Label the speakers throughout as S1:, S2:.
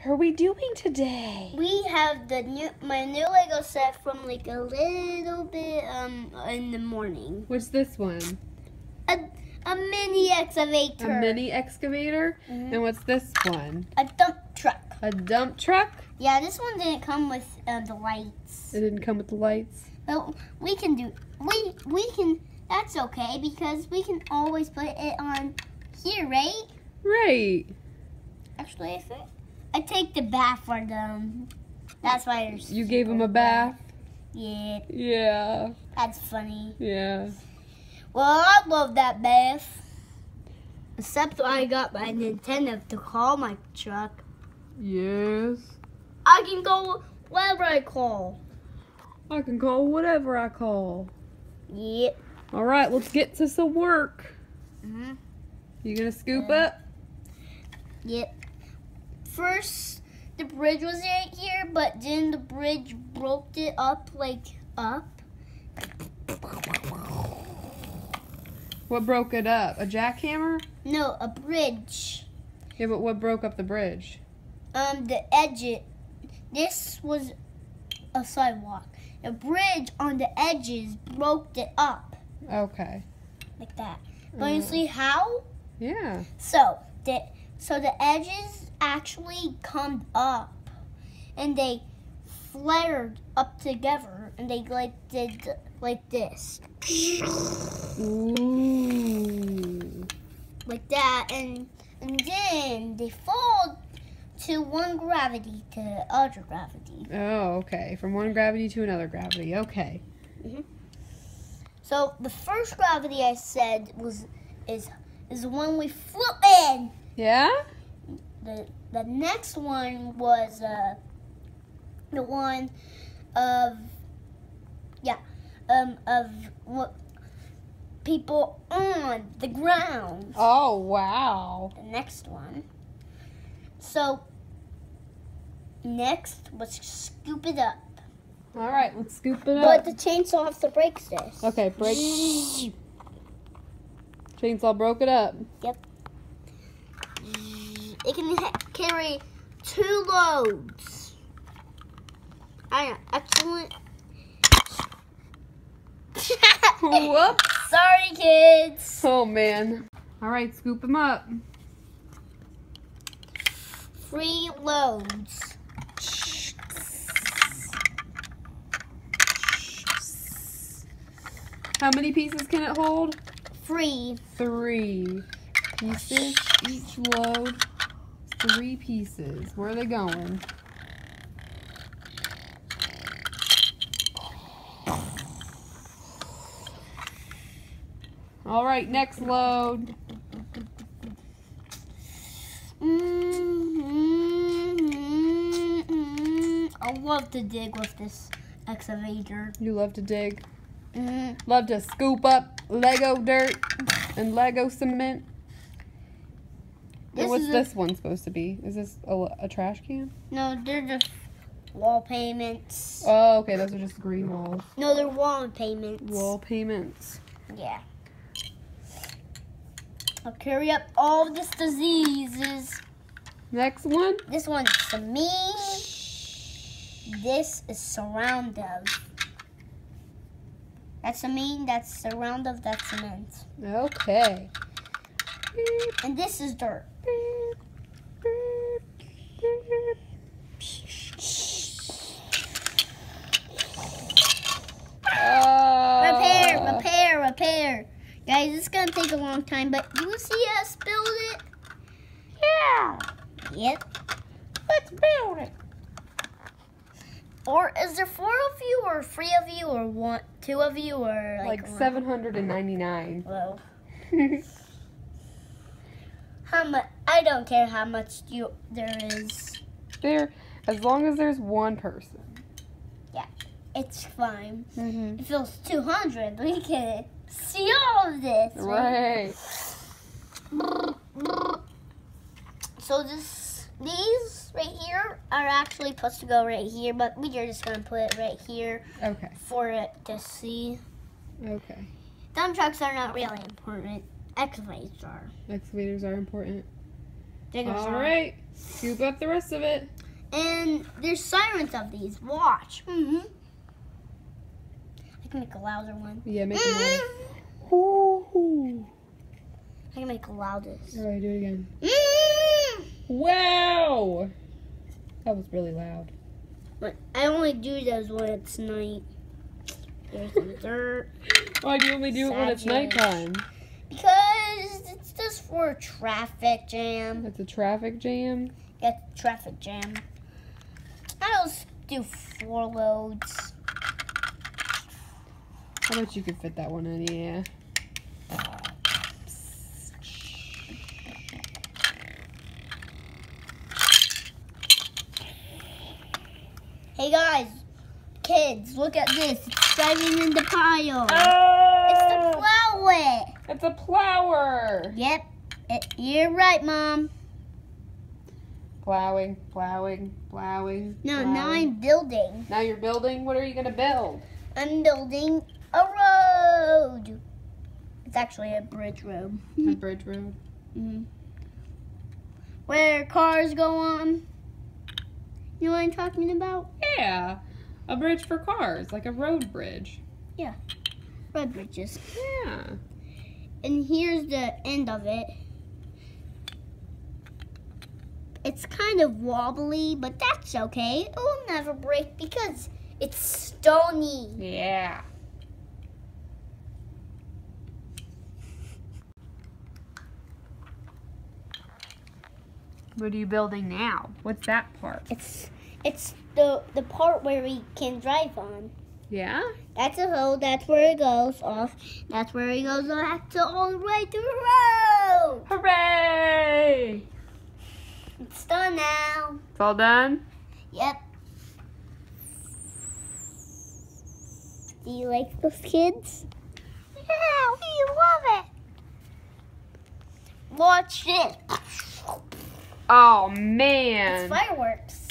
S1: are we doing today?
S2: We have my new Lego set from like a little bit in the morning.
S1: What's this one?
S2: A mini excavator.
S1: A mini excavator?
S2: Mm-hmm.
S1: And what's this one?
S2: A dump truck.
S1: A dump truck?
S2: Yeah, this one didn't come with the lights.
S1: It didn't come with the lights?
S2: But we can that's okay because we can always put it on here, right?
S1: Right.
S2: Actually, I take the bath for them. That's why they're
S1: You gave them a bath?
S2: Yeah.
S1: Yeah.
S2: That's funny.
S1: Yeah.
S2: Well, I love that bath. Except I got my Nintendo to call my truck.
S1: Yes.
S2: I can go wherever I call.
S1: I can call whatever I call.
S2: Yep.
S1: All right, let's get to some work.
S2: Mm-hmm.
S1: You gonna scoop up?
S2: Yep. First, the bridge was right here, but then the bridge broke it up, up.
S1: What broke it up? A jackhammer?
S2: No, a bridge.
S1: Yeah, but what broke up the bridge?
S2: The edge. This was a sidewalk. The bridge on the edges broke it up.
S1: Okay.
S2: Like that. But you see how?
S1: Yeah.
S2: So the edges actually come up, and they flared up together, and they did like this.
S1: Ooh.
S2: Like that, and then they fall to one gravity to the other gravity.
S1: Oh, okay. From one gravity to another gravity. Okay.
S2: Mm-hmm. So the first gravity I said is the one we flew in.
S1: Yeah?
S2: The next one was the one of what people on the ground.
S1: Oh, wow.
S2: The next one. So next, let's scoop it up.
S1: All right, let's scoop it
S2: But
S1: up.
S2: the chainsaw has to break this.
S1: Okay, break. Chainsaw broke it up.
S2: Yep. It can carry 2 loads. Excellent.
S1: Whoops.
S2: Sorry, kids.
S1: Oh, man. All right, scoop them up.
S2: 3 loads.
S1: How many pieces can it hold?
S2: 3.
S1: 3 pieces. Each load, 3 pieces. Where are they going? All right, next load.
S2: I love to dig with this excavator.
S1: You love to dig? Love to scoop up Lego dirt and Lego cement. And what's this one supposed to be? Is this a trash can?
S2: No, they're just wall payments.
S1: Oh, okay. Those are just green walls.
S2: No, they're wall payments.
S1: Wall payments.
S2: Yeah. I'll carry up all this diseases.
S1: Next one.
S2: This one's to me. This is surround of. That's that's surround of, that's cement.
S1: Okay.
S2: And this is dirt. Repair. Guys, it's gonna take a long time, but you see us build it?
S1: Yeah.
S2: Yep.
S1: Let's build it.
S2: Or is there 4 of you, or 3 of you, or 2 of you, or
S1: like 799?
S2: Well, how much? I don't care how much there is.
S1: There, as long as there's one person.
S2: Yeah, it's fine.
S1: Mm-hmm.
S2: If it was 200, we can see all of this.
S1: Right.
S2: So these right here are actually supposed to go right here, but we're just gonna put it right here.
S1: Okay.
S2: For it to see.
S1: Okay.
S2: Dump trucks are not really important. Excavators are.
S1: Excavators are important. All right. Scoop up the rest of it.
S2: And there's sirens of these. Watch. I can make a louder one.
S1: Yeah, make it louder. Ooh.
S2: I can make a loudest.
S1: All right, do it again. Wow. That was really loud.
S2: But I only do those when it's night. There's the dirt.
S1: Why do you only do it when it's nighttime?
S2: Because it's just for a traffic jam.
S1: It's a traffic jam?
S2: It's a traffic jam. I'll just do 4 loads.
S1: I bet you could fit that one in, yeah.
S2: Hey guys, kids, look at this. It's driving in the pile.
S1: Oh!
S2: It's the plower.
S1: It's a plower.
S2: Yep, you're right, Mom.
S1: Plowing.
S2: No, now I'm building.
S1: Now you're building? What are you going to build?
S2: I'm building a road. It's actually a bridge road.
S1: A bridge road?
S2: Mm-hmm. Where cars go on. You know what I'm talking about?
S1: Yeah. A bridge for cars, like a road bridge.
S2: Yeah. Road bridges.
S1: Yeah.
S2: And here's the end of it. It's kind of wobbly, but that's okay. It will never break because it's stony.
S1: Yeah. What are you building now? What's that part?
S2: It's the part where we can drive on.
S1: Yeah?
S2: That's a hole. That's where it goes off. That's where it goes back to all the way to the road.
S1: Hooray!
S2: It's done now.
S1: It's all done?
S2: Yep. Do you like those kids? Yeah, we love it. Watch it.
S1: Oh, man.
S2: It's fireworks.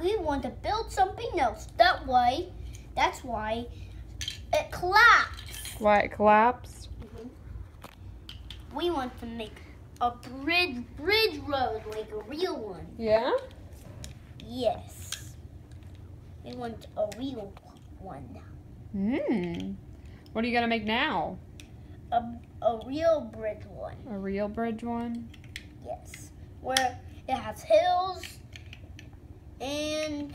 S2: We want to build something else. That's why it collapsed.
S1: Why it collapsed?
S2: We want to make a bridge road, like a real one.
S1: Yeah?
S2: Yes. We want a real one.
S1: What are you going to make now?
S2: A real bridge one.
S1: A real bridge one?
S2: Yes. Where it has hills and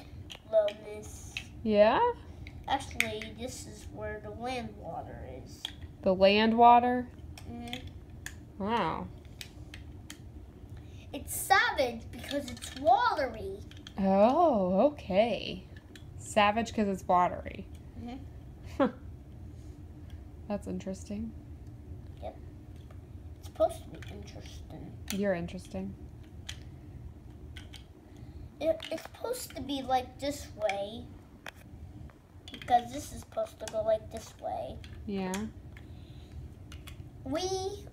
S2: lowness.
S1: Yeah?
S2: Actually, this is where the land water is.
S1: The land water?
S2: Mm-hmm.
S1: Wow.
S2: It's savage because it's watery.
S1: Oh, okay. Savage because it's watery.
S2: Mm-hmm.
S1: That's interesting.
S2: Yep. It's supposed to be interesting.
S1: You're interesting.
S2: It's supposed to be like this way. Because this is supposed to go like this way.
S1: Yeah.
S2: We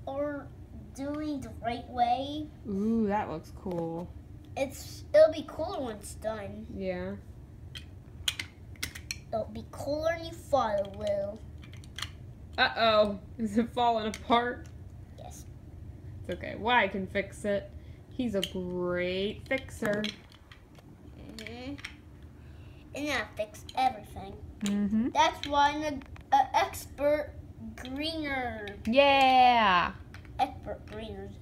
S2: are doing the right way.
S1: Ooh, that looks cool.
S2: It'll be cooler when it's done.
S1: Yeah.
S2: It'll be cooler than you thought it will.
S1: Uh-oh. Is it falling apart?
S2: Yes.
S1: It's okay. Wyatt can fix it. He's a great fixer.
S2: Mm-hmm. And that fix everything.
S1: Mm-hmm.
S2: That's why I'm an expert greener.
S1: Yeah.
S2: Expert greeners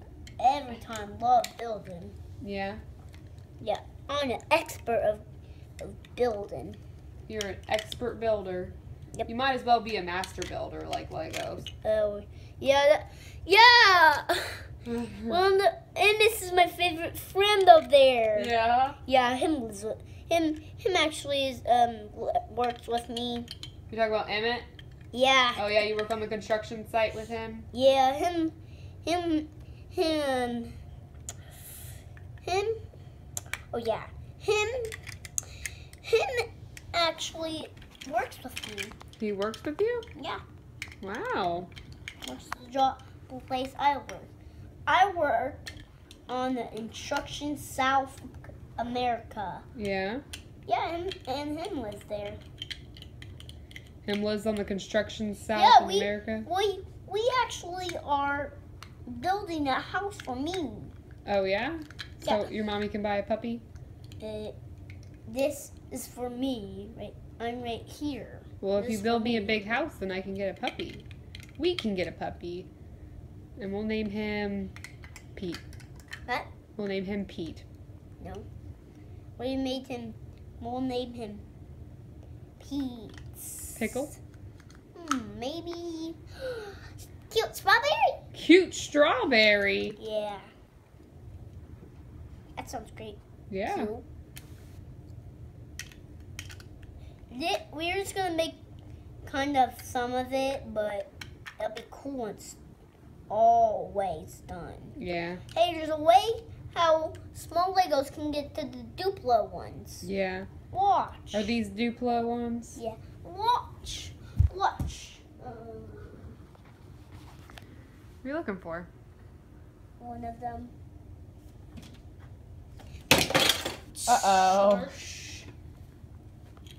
S2: every time love building.
S1: Yeah.
S2: Yeah, I'm an expert of building.
S1: You're an expert builder.
S2: Yep.
S1: You might as well be a master builder like Legos.
S2: Oh, yeah. Yeah! Well, and this is my favorite friend up there.
S1: Yeah?
S2: Yeah, him actually is works with me.
S1: You talking about Emmett?
S2: Yeah.
S1: Oh yeah, you work on the construction site with him?
S2: Yeah, him oh yeah. Him actually works with me.
S1: He works with you?
S2: Yeah.
S1: Wow.
S2: Works the place I work. I work on the Construction South America.
S1: Yeah?
S2: Yeah, and him lives there.
S1: And lives on the construction south
S2: Yeah,
S1: in America?
S2: We actually are building a house for me.
S1: Oh, yeah? So
S2: Yeah.
S1: your mommy can buy a puppy?
S2: This is for me. Right, I'm right here.
S1: Well, if
S2: This
S1: you
S2: is
S1: build
S2: for
S1: me a big house, then I can get a puppy. We can get a puppy. And we'll name him Pete.
S2: What?
S1: We'll name him Pete.
S2: No. We made him. We'll name him Pete.
S1: Pickle?
S2: Maybe. Cute strawberry?
S1: Cute strawberry.
S2: Yeah. That sounds great.
S1: Yeah.
S2: Too. We're just gonna make kind of some of it, but it'll be cool when it's always done.
S1: Yeah.
S2: Hey, there's a way how small Legos can get to the Duplo ones.
S1: Yeah.
S2: Watch.
S1: Are these Duplo ones?
S2: Yeah. Watch. Watch.
S1: What are you looking for?
S2: One of them.
S1: Uh-oh.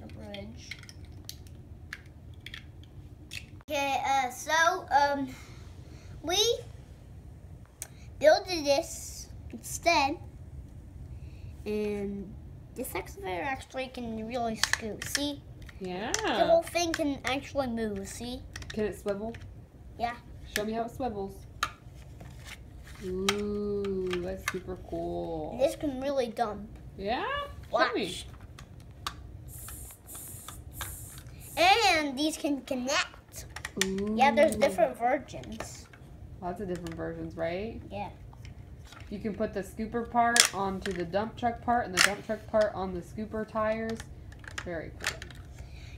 S2: A bridge. Okay, we built this instead, and this excavator actually can really scoot. See?
S1: Yeah.
S2: The whole thing can actually move, see?
S1: Can it swivel?
S2: Yeah.
S1: Show me how it swivels. Ooh, that's super cool.
S2: This can really dump.
S1: Yeah?
S2: Watch.
S1: Show me.
S2: And these can connect.
S1: Ooh.
S2: Yeah, there's different versions.
S1: Lots of different versions, right?
S2: Yeah.
S1: You can put the scooper part onto the dump truck part and the dump truck part on the scooper tires. Very cool.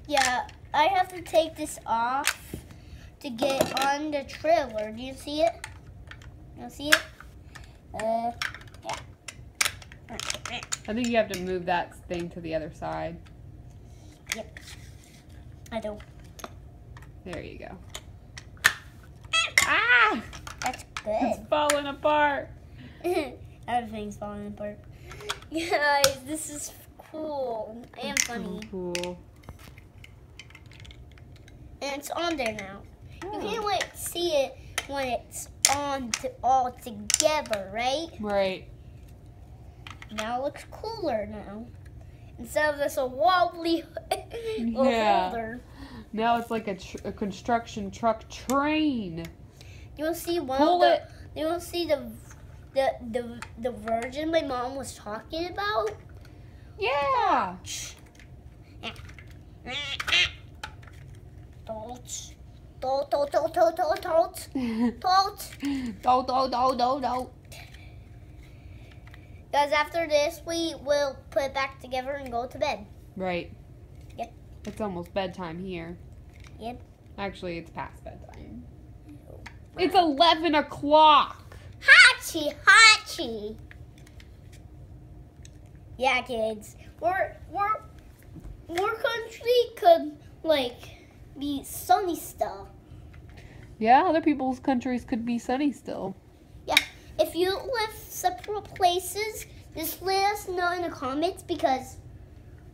S2: Yeah, I have to take this off to get on the trailer. Do you see it? You see it? Yeah.
S1: I think you have to move that thing to the other side.
S2: Yep. I do.
S1: There you go. Ah!
S2: That's
S1: It's
S2: good.
S1: falling apart.
S2: Everything's falling apart. Guys, this is cool and funny.
S1: Cool.
S2: And it's on there now.
S1: Oh.
S2: You can't like see it when it's on all together, right?
S1: Right.
S2: Now it looks cooler now. Instead of this a wobbly little
S1: Yeah.
S2: holder.
S1: Now it's like a construction truck train.
S2: You want to see one
S1: Pull
S2: of the?
S1: it.
S2: You want to see the version my mom was talking about?
S1: Yeah.
S2: Tolt. Tolt, tolt, tolt, tolt, tolt, tolt. Tolt.
S1: Do.
S2: Guys, after this, we will put it back together and go to bed.
S1: Right.
S2: Yep.
S1: It's almost bedtime here.
S2: Yep.
S1: Actually, it's past bedtime. It's 11 o'clock.
S2: Hachi, hachi. Yeah, kids. Our country could like be sunny still.
S1: Yeah, other people's countries could be sunny still.
S2: Yeah. If you live separate places, just let us know in the comments because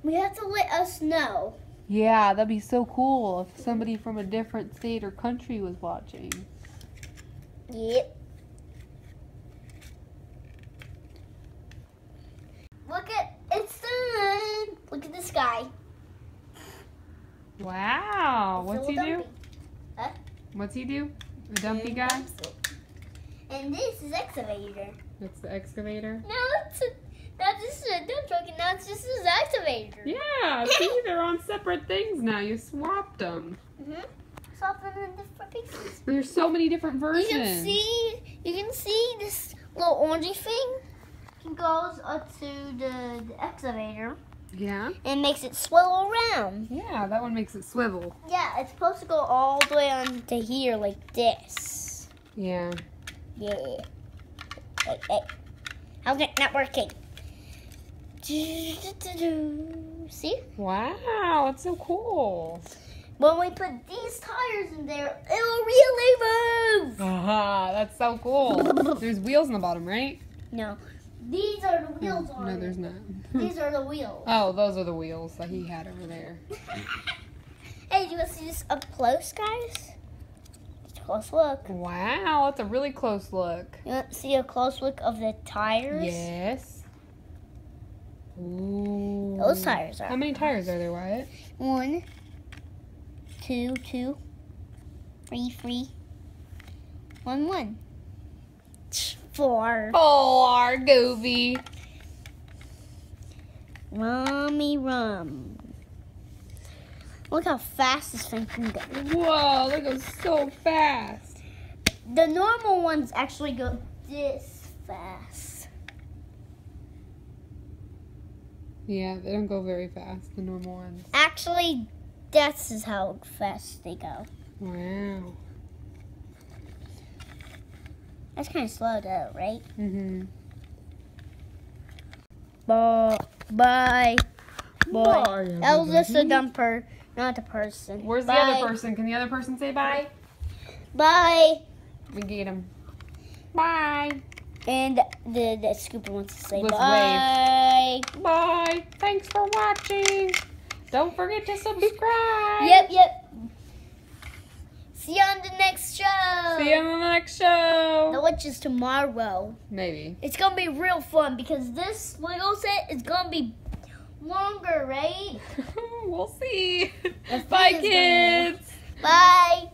S2: we have to let us know.
S1: Yeah, that'd be so cool if somebody from a different state or country was watching.
S2: Yep. It's done. Look at the sky.
S1: Wow.
S2: It's
S1: What's
S2: a
S1: he
S2: little
S1: do?
S2: dumpy. Huh?
S1: What's he do? A dumpy guy?
S2: And this is excavator.
S1: That's the excavator?
S2: Now this is a dump truck and now it's just his excavator.
S1: Yeah, see, they're on separate things now. You swapped them.
S2: Swap them in different pieces.
S1: There's so many different versions.
S2: You can see this little orangey thing. It goes up to the excavator
S1: Yeah?
S2: and makes it swirl around.
S1: Yeah, that one makes it swivel.
S2: Yeah, it's supposed to go all the way on to here like this.
S1: Yeah.
S2: Yeah. Hey. How's it not working? See?
S1: Wow, that's so cool.
S2: When we put these tires in there, it'll really move.
S1: Aha, that's so cool. There's wheels in the bottom, right?
S2: No, these are the wheels on
S1: No,
S2: it.
S1: there's not.
S2: These are the wheels.
S1: Oh, those are the wheels that he had over there.
S2: Hey, do you want to see this up close, guys? Just a close look.
S1: Wow, that's a really close look.
S2: You want to see a close look of the tires?
S1: Yes. Ooh.
S2: Those tires are.
S1: How many tires are there, Wyatt?
S2: 1, 2, 2, 3, 3, 1, 1. 4.
S1: 4, Goofy.
S2: Rummy rum. Look how fast this thing can go.
S1: Whoa, that goes so fast.
S2: The normal ones actually go this fast.
S1: Yeah, they don't go very fast, the normal ones.
S2: Actually, that's is how fast they go.
S1: Wow.
S2: That's kind of slow though, right?
S1: Mm-hmm.
S2: Bye. Bye.
S1: Bye,
S2: That was just a dumper, not a person.
S1: Where's
S2: Bye.
S1: the other person? Can the other person say bye?
S2: Bye.
S1: We get him. Bye.
S2: And the scooper wants to say
S1: Let's
S2: bye.
S1: Bye. Thanks for watching. Don't forget to subscribe.
S2: Yep. See you on the next show.
S1: See you on the next show.
S2: No, which is tomorrow.
S1: Maybe.
S2: It's going to be real fun because this Lego set is going to be longer, right?
S1: We'll see.
S2: The
S1: Bye,
S2: thing is
S1: kids.
S2: Bye.